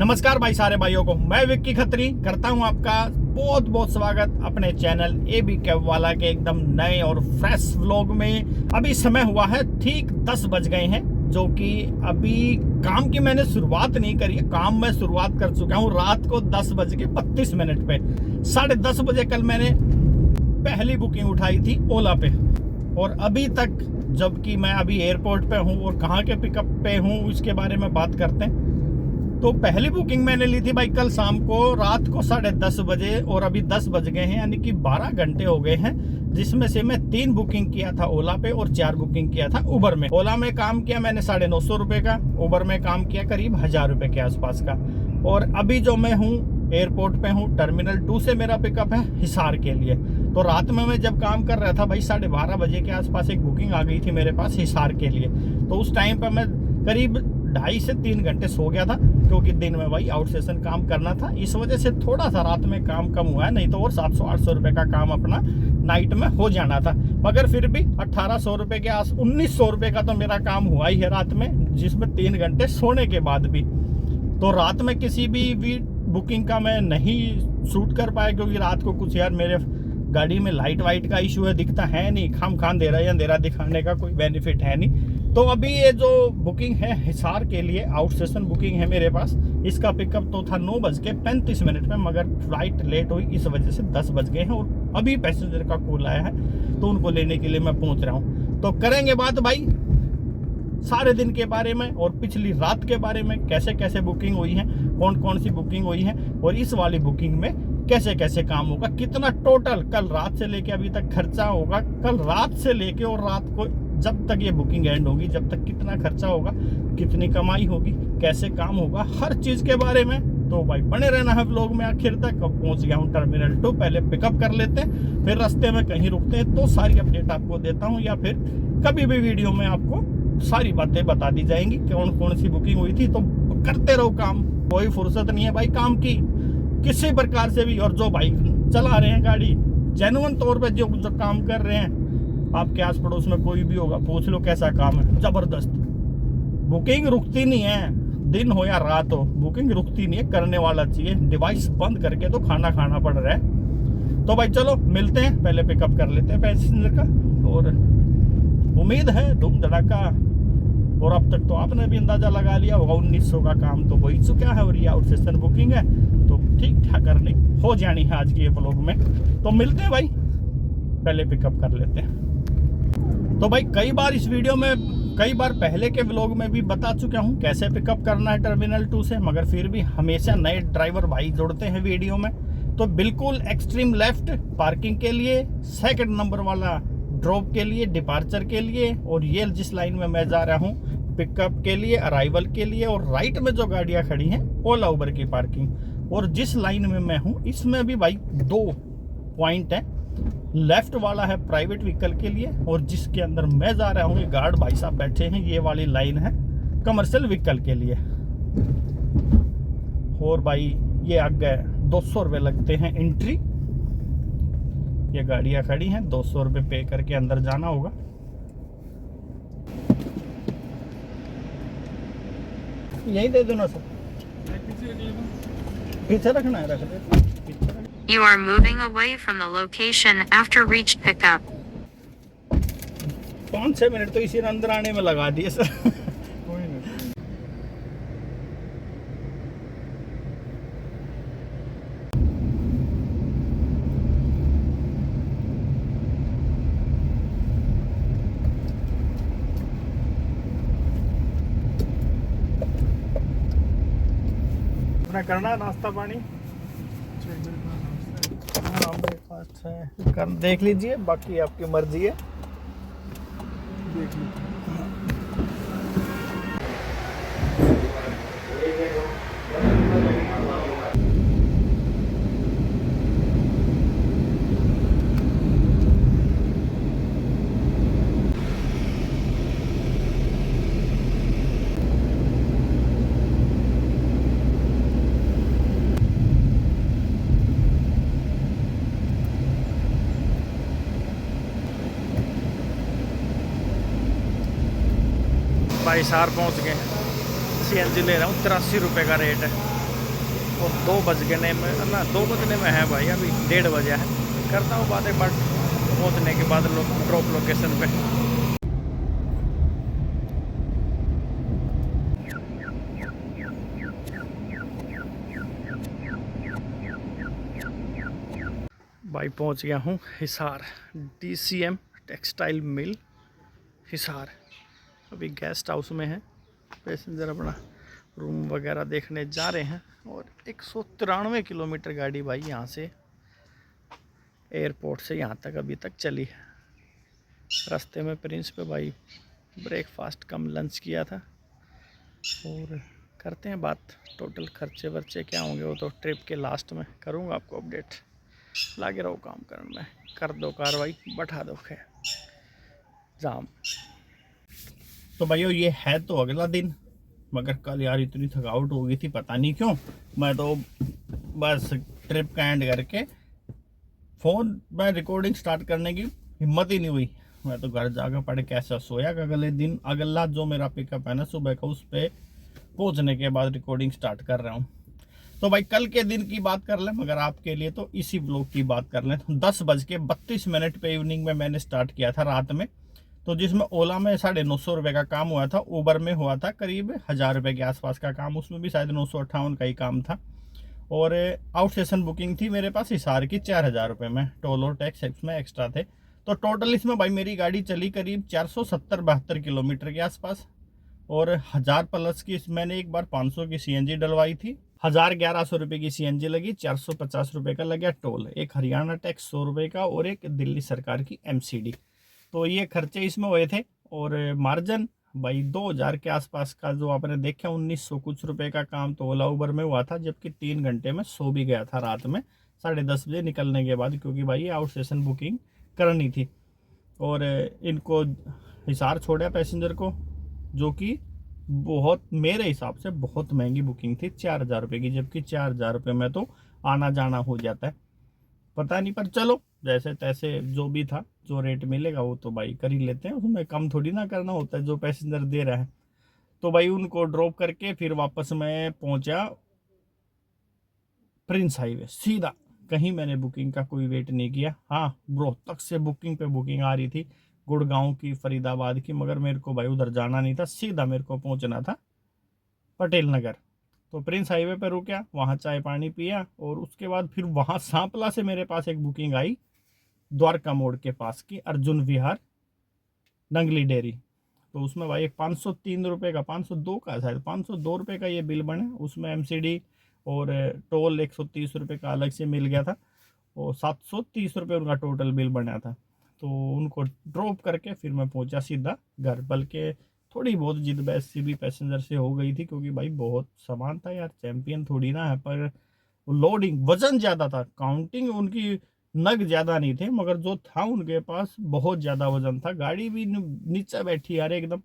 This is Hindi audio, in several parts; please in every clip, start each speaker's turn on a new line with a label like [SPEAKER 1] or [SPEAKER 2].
[SPEAKER 1] नमस्कार भाई सारे भाइयों को, मैं विक्की खत्री करता हूं आपका बहुत बहुत स्वागत अपने चैनल एबी कैब वाला के एकदम नए और फ्रेश व्लॉग में। अभी समय हुआ है ठीक 10 बज गए हैं, जो कि अभी काम की मैंने शुरुआत नहीं करी है। काम मैं शुरुआत कर चुका हूं रात को 10:32 पे। 10:30 बजे कल मैंने पहली बुकिंग उठाई थी ओला पे, और अभी तक जबकि मैं अभी एयरपोर्ट पे हूं और कहाँ के पिकअप पे हूं इसके बारे में बात करते हैं। तो पहली बुकिंग मैंने ली थी भाई कल शाम को रात को 10:30 बजे, और अभी 10 बज गए हैं, यानी कि 12 घंटे हो गए हैं, जिसमें से मैं 3 बुकिंग किया था ओला पे और 4 बुकिंग किया था उबर में। ओला में काम किया मैंने 950 रुपये का, उबर में काम किया करीब 1000 रुपये के आसपास का। और अभी जो मैं हूँ एयरपोर्ट पे हूँ, टर्मिनल 2 से मेरा पिकअप है हिसार के लिए। तो रात में मैं जब काम कर रहा था भाई 12:30 बजे के आसपास एक बुकिंग आ गई थी मेरे पास हिसार के लिए। तो उस टाइम पर मैं करीब 2.5 से 3 घंटे सो गया था, क्योंकि दिन में भाई आउट सेशन काम करना था। इस वजह से थोड़ा सा रात में काम कम हुआ है, नहीं तो और 700-800 रुपये का काम अपना नाइट में हो जाना था। मगर फिर भी 1800 रुपये के 1900 रुपये का तो मेरा काम हुआ ही है रात में, जिसमें 3 घंटे सोने के बाद भी। तो रात में किसी भी बुकिंग का मैं नहीं शूट कर पाया, क्योंकि रात को कुछ यार मेरे गाड़ी में लाइट वाइट का इशू है, दिखता है नहीं, खाम दे रहा है, अंधेरा दिखाने का कोई बेनिफिट है नहीं। तो अभी ये जो बुकिंग है हिसार के लिए आउट स्टेशन बुकिंग है मेरे पास, इसका पिकअप तो था 9:35 में, मगर फ्लाइट लेट हुई इस वजह से 10 बज गए हैं, और अभी पैसेंजर का कॉल आया है तो उनको लेने के लिए मैं पहुंच रहा हूं। तो करेंगे बात भाई सारे दिन के बारे में और पिछली रात के बारे में, कैसे कैसे बुकिंग हुई है, कौन कौन सी बुकिंग हुई है, और इस वाली बुकिंग में कैसे कैसे काम होगा, कितना टोटल कल रात से लेके अभी तक खर्चा होगा, कल रात से लेके और रात को जब तक ये बुकिंग एंड होगी जब तक कितना खर्चा होगा, कितनी कमाई होगी, कैसे काम होगा, हर चीज के बारे में। तो भाई बने रहना है व्लॉग में आखिर तक। अब पहुंच गया हूँ टर्मिनल 2, पहले पिकअप कर लेते हैं, फिर रास्ते में कहीं रुकते हैं तो सारी अपडेट आपको देता हूँ, या फिर कभी भी वीडियो में आपको सारी बातें बता दी जाएंगी कौन कौन सी बुकिंग हुई थी। तो करते रहो काम, कोई फुर्सत नहीं है भाई काम की किसी प्रकार से भी। और जो भाई चला रहे हैं गाड़ी जेन्युइन तौर पे, जो काम कर रहे हैं, आपके आस पड़ोस में कोई भी होगा, पूछ लो कैसा काम है, जबरदस्त। बुकिंग रुकती नहीं है, दिन हो या रात हो, बुकिंग रुकती नहीं है, करने वाला चाहिए। डिवाइस बंद करके तो खाना पड़ रहा है। तो भाई चलो मिलते हैं, पहले पिकअप कर लेते हैं पैसेंजर का, और उम्मीद है धूम धड़ाका। और अब तक तो आपने भी अंदाजा लगा लिया होगा 1900 का काम तो हो ही चुका है, और ये आउट स्टेशन बुकिंग है तो ठीक ठाक करनी हो जानी है आज के ब्लॉग में। तो मिलते हैं भाई, पहले पिकअप कर लेते हैं। तो भाई कई बार इस वीडियो में, कई बार पहले के व्लॉग में भी बता चुका हूं कैसे पिकअप करना है टर्मिनल 2 से, मगर फिर भी हमेशा नए ड्राइवर भाई जुड़ते हैं वीडियो में। तो बिल्कुल एक्सट्रीम लेफ्ट पार्किंग के लिए, सेकंड नंबर वाला ड्रॉप के लिए, डिपार्चर के लिए, और ये जिस लाइन में मैं जा रहा हूँ पिकअप के लिए, अराइवल के लिए, और राइट में जो गाड़ियाँ खड़ी हैं ओला उबर की पार्किंग। और जिस लाइन में मैं हूँ इसमें भी भाई 2 पॉइंट है। लेफ्ट वाला है प्राइवेट व्हीकल के लिए, और जिसके अंदर मैं जा रहा हूँ ये गार्ड भाई साहब बैठे हैं, ये वाली लाइन है कमर्शियल व्हीकल के लिए। और भाई ये आगे 200 रुपये लगते हैं एंट्री। ये गाड़ियाँ खड़ी हैं, 200 रुपये पे करके अंदर जाना होगा। यही दे दो ना सर, पीछे रखना है, रख दे।
[SPEAKER 2] You are moving away from the location after reached pickup.
[SPEAKER 1] 5-6 minute तो इसी अंदर आने में लगा दिए सर। कोई नहीं। अपना करना है नाश्ता पानी, ब्रेकफास्ट है, कर देख लीजिए, बाकी आपकी मर्जी है। देख लीजिए। भाई हिसार पहुंच गए हैं। CNG ले रहा हूँ, 83 रुपये का रेट है। और 2 बजने में ना 2 बजने में है भाई, अभी 1:30 बजे है। करता हूँ बात एक बार पहुँचने के बाद ड्रॉप लोकेशन पे। भाई पहुँच गया हूँ Hisar, DCM textile mill Hisar. अभी गेस्ट हाउस में है, पैसेंजर अपना रूम वगैरह देखने जा रहे हैं। और 193 किलोमीटर गाड़ी भाई यहाँ से एयरपोर्ट से यहाँ तक अभी तक चली है। रास्ते में प्रिंस पे भाई ब्रेकफास्ट कम लंच किया था। और करते हैं बात, टोटल खर्चे वर्चे क्या होंगे वो तो ट्रिप के लास्ट में करूँगा आपको अपडेट। लागे रहो काम करने में, कर दो कार्रवाई, बैठा दो खे जाम। तो भाइयों ये है तो अगला दिन, मगर कल यार इतनी थकावट हो गई थी पता नहीं क्यों। मैं तो बस ट्रिप का एंड करके फ़ोन में रिकॉर्डिंग स्टार्ट करने की हिम्मत ही नहीं हुई। मैं तो घर जाकर पढ़ के ऐसा सोया कि अगले दिन अगला जो मेरा पिकअप है ना सुबह का, उस पर पहुँचने के बाद रिकॉर्डिंग स्टार्ट कर रहा हूँ। तो भाई कल के दिन की बात कर लें, मगर आपके लिए तो इसी ब्लॉग की बात कर लें। 10:32 पे इवनिंग में मैंने स्टार्ट किया था रात में, तो जिसमें ओला में 950 रुपये का काम हुआ था, ऊबर में हुआ था करीब 1000 रुपये के आसपास का काम, उसमें भी शायद 958 का ही काम था। और आउट स्टेशन बुकिंग थी मेरे पास हिसार की 4000 रुपये में, टोल और टैक्स इसमें एक्स्ट्रा थे। तो टोटल इसमें भाई मेरी गाड़ी चली करीब 470-72 किलोमीटर के आसपास। और 1000 प्लस की मैंने एक बार 500 की CNG डलवाई थी, 1100 रुपये की CNG लगी, 450 रुपये का लग गया टोल, एक हरियाणा टैक्स 100 रुपये का और एक दिल्ली सरकार की MCD। तो ये खर्चे इसमें हुए थे। और मार्जिन भाई 2000 के आसपास का जो आपने देखा, 1900 कुछ रुपए का काम तो ओला उबर में हुआ था, जबकि 3 घंटे में सो भी गया था रात में 10:30 बजे निकलने के बाद, क्योंकि भाई आउट स्टेशन बुकिंग करनी थी। और इनको हिसार छोड़ा पैसेंजर को, जो कि बहुत मेरे हिसाब से बहुत महंगी बुकिंग थी, 4000 रुपये की, जबकि 4000 रुपये में तो आना जाना हो जाता है। पता नहीं, पर चलो जैसे तैसे जो भी था, जो रेट मिलेगा वो तो भाई कर ही लेते हैं, उसमें कम थोड़ी ना करना होता है जो पैसेंजर दे रहा है। तो भाई उनको ड्रॉप करके फिर वापस मैं पहुंचा प्रिंस हाईवे सीधा। कहीं मैंने बुकिंग का कोई वेट नहीं किया। हाँ, रोहतक से बुकिंग पे बुकिंग आ रही थी, गुड़गांव की, फरीदाबाद की, मगर मेरे को भाई उधर जाना नहीं था, सीधा मेरे को पहुंचना था पटेल नगर। तो प्रिंस हाईवे पर रुका, वहाँ चाय पानी पिया, और उसके बाद फिर वहाँ सांपला से मेरे पास एक बुकिंग आई द्वारका मोड़ के पास की, अर्जुन विहार नंगली डेयरी। तो उसमें भाई एक 503 रुपये का, 502 का शायद, 502 रुपये का ये बिल बने। उसमें MCD और टोल 130 रुपये का अलग से मिल गया था, और 730 रुपये उनका टोटल बिल बना था। तो उनको ड्रॉप करके फिर मैं पहुंचा सीधा घर। बल्कि थोड़ी बहुत जिद बहस सी भी पैसेंजर से हो गई थी, क्योंकि भाई बहुत सामान था यार, चैंपियन थोड़ी ना है। पर लोडिंग वजन ज़्यादा था, काउंटिंग उनकी नग ज़्यादा नहीं थे, मगर जो था उनके पास बहुत ज़्यादा वजन था। गाड़ी भी नीचे बैठी यार एकदम,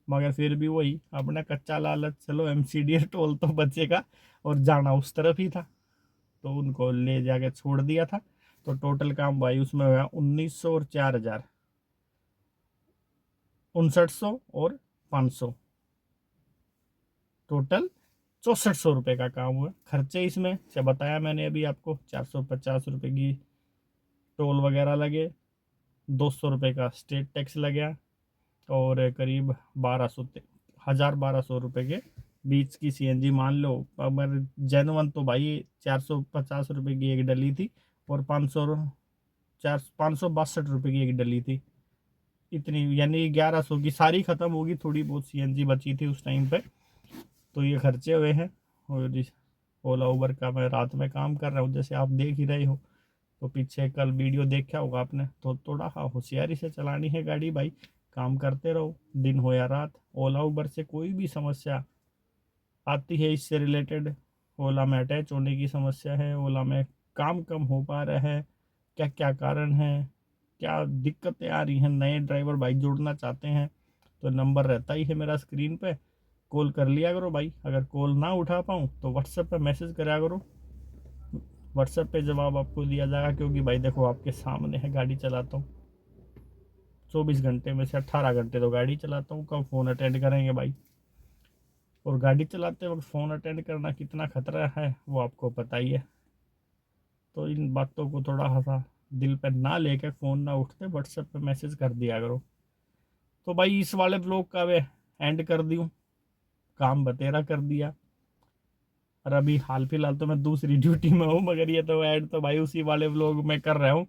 [SPEAKER 1] मगर फिर भी वही अपना कच्चा लालच, चलो MCD टोल तो बचेगा, और जाना उस तरफ ही था, तो उनको ले जाके छोड़ दिया था। तो टोटल काम भाई उसमें हुआ 1900 और 4000, 5900 और 500, टोटल 6400 रुपये का काम हुआ। खर्चे इसमें से बताया मैंने अभी आपको, 450 रुपये की टोल वगैरह लगे, 200 रुपये का स्टेट टैक्स लगा, और करीब 1200 रुपये के बीच की CNG मान लो। अगर जेनवन तो भाई 450 रुपये की एक डली थी, और 562 रुपये की एक डली थी, इतनी यानी 1100 की सारी ख़त्म होगी, थोड़ी बहुत CNG बची थी उस टाइम पे। तो ये खर्चे हुए हैं। और ओला उबर का मैं रात में काम कर रहा हूँ, जैसे आप देख ही रहे हो। तो पीछे कल वीडियो देखा होगा आपने, तो थोड़ा होशियारी से चलानी है गाड़ी भाई, काम करते रहो दिन हो या रात। ओला उबर से कोई भी समस्या आती है इससे रिलेटेड, ओला में अटैच होने की समस्या है, ओला में काम कम हो पा रहा है, क्या क्या कारण है, क्या दिक्कतें आ रही हैं, नए ड्राइवर भाई जुड़ना चाहते हैं, तो नंबर रहता ही है मेरा स्क्रीन पे, कॉल कर लिया करो भाई। अगर कॉल ना उठा पाऊँ तो व्हाट्सएप पे मैसेज करा करो, व्हाट्सएप पे जवाब आपको दिया जाएगा। क्योंकि भाई देखो आपके सामने है, गाड़ी चलाता हूँ 24 घंटे में से 18 घंटे तो गाड़ी चलाता हूँ, कब फ़ोन अटेंड करेंगे भाई। और गाड़ी चलाते वक्त फ़ोन अटेंड करना कितना खतरा है वो आपको पता ही है। तो इन बातों को थोड़ा सा दिल पे ना लेके फ़ोन ना उठते व्हाट्सएप पे मैसेज कर दिया करो। तो भाई इस वाले ब्लॉग का वे एंड कर दूँ, काम बतेरा कर दिया। और अभी हाल फिलहाल तो मैं दूसरी ड्यूटी में हूँ, मगर ये तो ऐड तो भाई उसी वाले व्लॉग में कर रहा हूँ।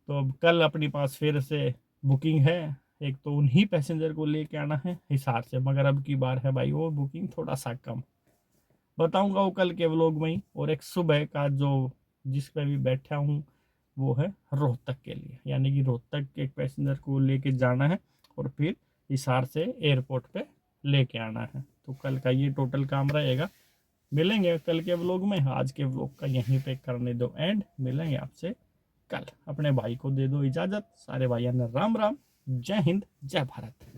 [SPEAKER 1] तो अब कल अपने पास फिर से बुकिंग है, एक तो उन्हीं पैसेंजर को लेके आना है हिसार से, मगर अब की बार है भाई वो बुकिंग थोड़ा सा कम, बताऊंगा वो कल के व्लॉग में ही। और एक सुबह का जो जिस पे भी बैठा हूँ वो है रोहतक के लिए, यानी कि रोहतक के एक पैसेंजर को लेके जाना है और फिर हिसार से एयरपोर्ट पे लेके आना है। तो कल का ये टोटल काम रहेगा। मिलेंगे कल के व्लॉग में, आज के व्लॉग का यहीं पे करने दो एंड, मिलेंगे आपसे कल। अपने भाई को दे दो इजाज़त, सारे भाइयों ने राम राम, जय हिंद जय भारत।